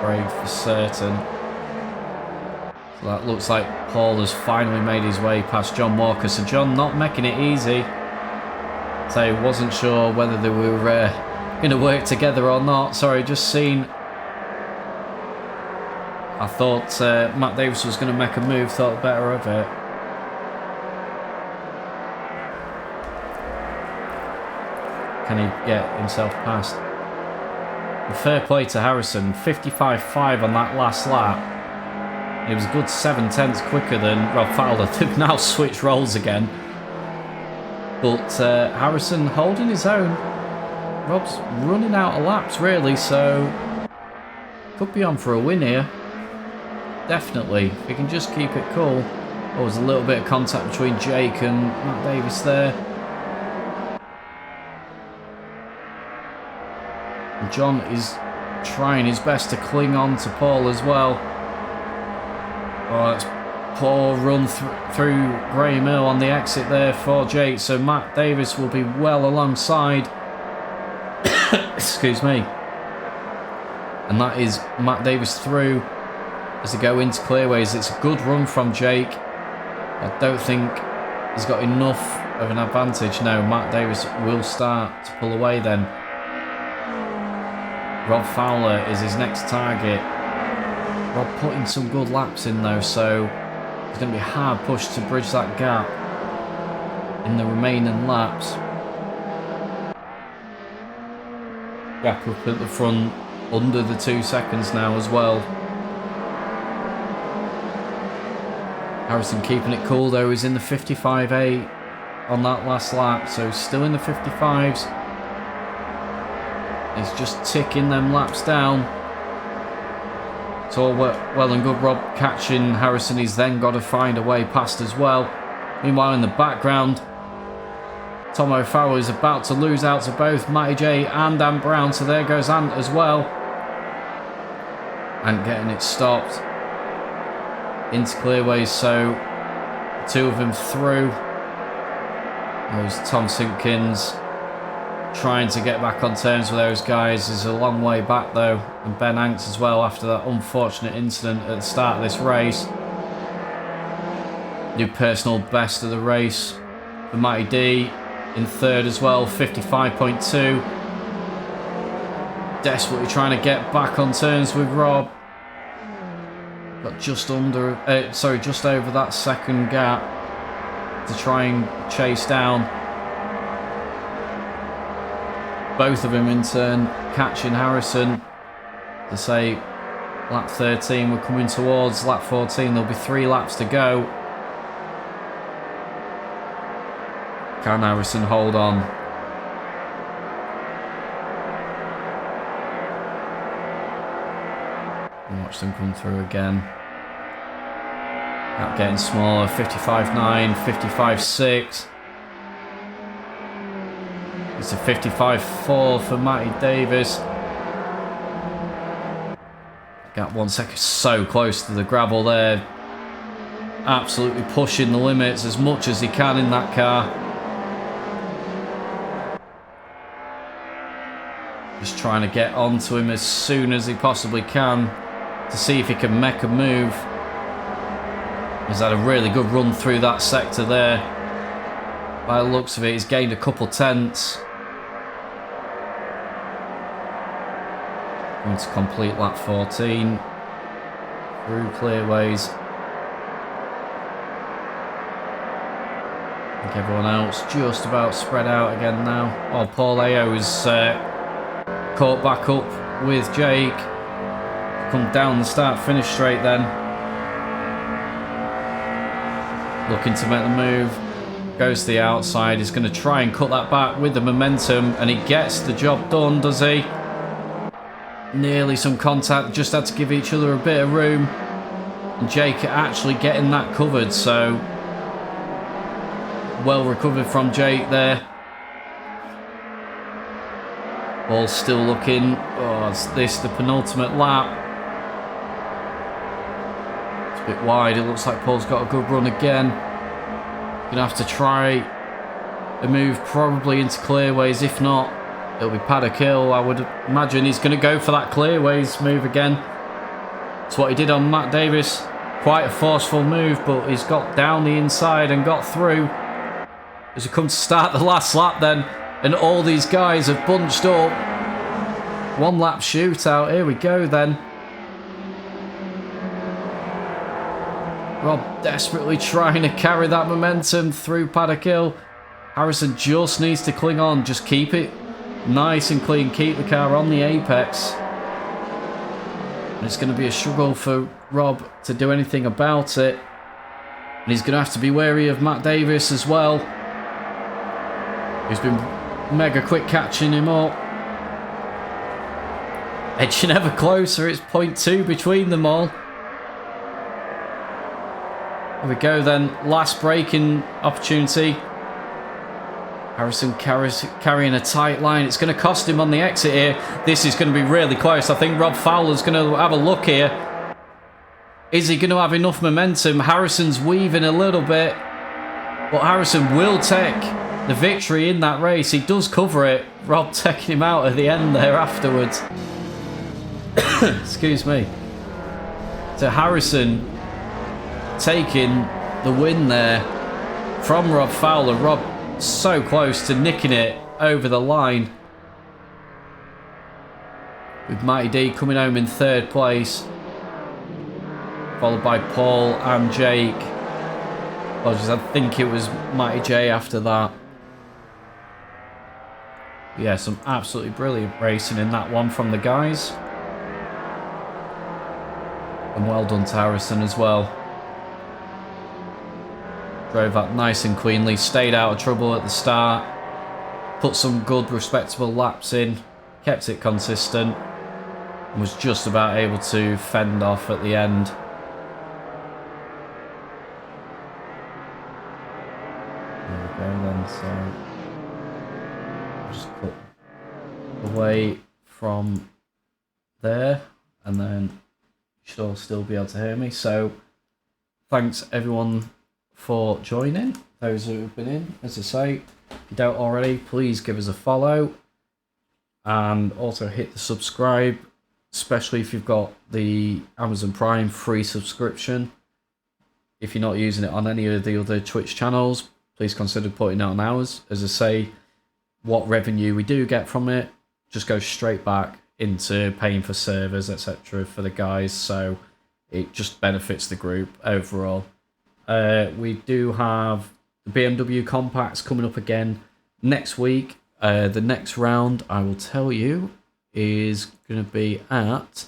Brave for certain. So that looks like Paul has finally made his way past John Walker. So John not making it easy. So I wasn't sure whether they were going to work together or not. Sorry, just seen. I thought Matt Davis was going to make a move, thought better of it. Can he get himself past? And fair play to Harrison, 55.5 on that last lap. It was a good 7/10 quicker than Rob Fowler. They've now switched roles again. But Harrison holding his own. Rob's running out of laps really, so could be on for a win here. Definitely, if he can just keep it cool. Oh, there's a little bit of contact between Jake and Matt Davis there. And John is trying his best to cling on to Paul as well. Oh, that's poor run through Graham Hill on the exit there for Jake. So Matt Davis will be well alongside. Excuse me. And that is Matt Davis through as they go into clearways. It's a good run from Jake. I don't think he's got enough of an advantage. No, Matt Davis will start to pull away then. Rob Fowler is his next target. Rob putting some good laps in though, so it's going to be hard push to bridge that gap in the remaining laps. Gap up at the front, under the 2 seconds now as well. Harrison keeping it cool though, he's in the 55.8 on that last lap, so still in the 55s. He's just ticking them laps down. It's all well and good Rob catching Harrison, he's then got to find a way past as well. Meanwhile in the background, Tom O'Farrell is about to lose out to both Matty J and Ant Brown, so there goes Ant as well. Ant getting it stopped into clearways, so 2 of them through. There's Tom Simpkins trying to get back on terms with those guys. Is a long way back though, and Ben Hanks as well after that unfortunate incident at the start of this race. New personal best of the race for Matty D in third as well, 55.2. Desperately trying to get back on terms with Rob. Got just under, just over that second gap to try and chase down. Both of them in turn catching Harrison. To say lap 13, we're coming towards lap 14. There'll be 3 laps to go. Can Harrison hold on? And watch them come through again. Gap getting smaller, 55.9, 55.6. It's a 55.4 for Matty Davis. Gap 1 second, so close to the gravel there. Absolutely pushing the limits as much as he can in that car. Just trying to get onto him as soon as he possibly can to see if he can make a move. He's had a really good run through that sector there. By the looks of it, he's gained a couple tenths. Going to complete lap 14 through clearways. I think everyone else just about spread out again now. Oh, Paul Ayo is caught back up with Jake. Come down the start-finish straight then. Looking to make the move. Goes to the outside. He's going to try and cut that back with the momentum, and he gets the job done, does he? Nearly some contact. Just had to give each other a bit of room. And Jake actually getting that covered, so well recovered from Jake there. Ball still looking. Oh, is this the penultimate lap? It's a bit wide. It looks like Paul's got a good run again. Gonna have to try a move probably into clearways. If not, it'll be Paddock Hill. I would imagine he's going to go for that clearways move again. It's what he did on Matt Davis. Quite a forceful move, but he's got down the inside and got through. As we come to start the last lap then, and all these guys have bunched up. 1 lap shootout. Here we go then. Rob desperately trying to carry that momentum through Paddock Hill. Harrison just needs to cling on. Just keep it nice and clean, keep the car on the apex. And it's going to be a struggle for Rob to do anything about it. And he's going to have to be wary of Matt Davis as well. He's been mega quick catching him up. Edging ever closer, it's 0.2 between them all. There we go then, last braking opportunity. Harrison carrying a tight line. It's going to cost him on the exit here. This is going to be really close. I think Rob Fowler's going to have a look here. Is he going to have enough momentum? Harrison's weaving a little bit. But Harrison will take the victory in that race. He does cover it. Rob taking him out at the end there afterwards. Excuse me. So Harrison taking the win there from Rob Fowler. Rob so close to nicking it over the line. With Mighty D coming home in third place. Followed by Paul and Jake. Apologies, I think it was Mighty J after that. Yeah, some absolutely brilliant racing in that one from the guys. And well done to Harrison as well. Drove that nice and cleanly, stayed out of trouble at the start, put some good respectable laps in, kept it consistent, and was just about able to fend off at the end. There we go then, so I'll just cut away from there, and then you should all still be able to hear me. So thanks everyone for joining, those who have been in. As I say, if you don't already, please give us a follow and also hit the subscribe, especially if you've got the Amazon Prime free subscription. If you're not using it on any of the other Twitch channels, please consider putting it on ours. As I say, what revenue we do get from it just goes straight back into paying for servers, etc. for the guys, so it just benefits the group overall. We do have the BMW Compacts coming up again next week. The next round, I will tell you, is going to be at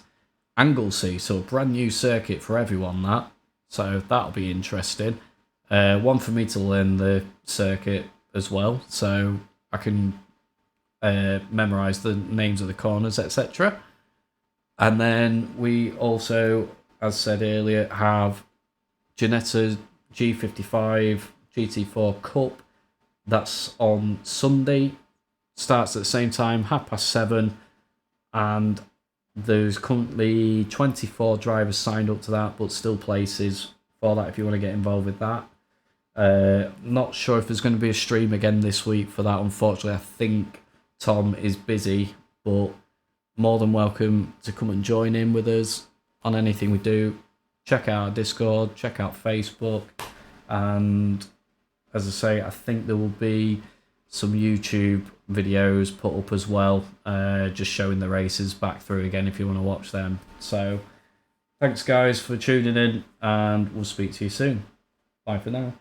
Anglesey, so a brand new circuit for everyone, that. So that'll be interesting. One for me to learn the circuit as well, so I can memorise the names of the corners, etc. And then we also, as said earlier, have Ginetta G55 GT4 Cup. That's on Sunday. Starts at the same time, 7:30. And there's currently 24 drivers signed up to that, but still places for that if you want to get involved with that. Not sure if there's going to be a stream again this week for that, unfortunately. I think Tom is busy, but more than welcome to come and join in with us on anything we do. Check out our Discord, check out Facebook, and as I say, I think there will be some YouTube videos put up as well, just showing the races back through again if you want to watch them. So thanks guys for tuning in, and we'll speak to you soon. Bye for now.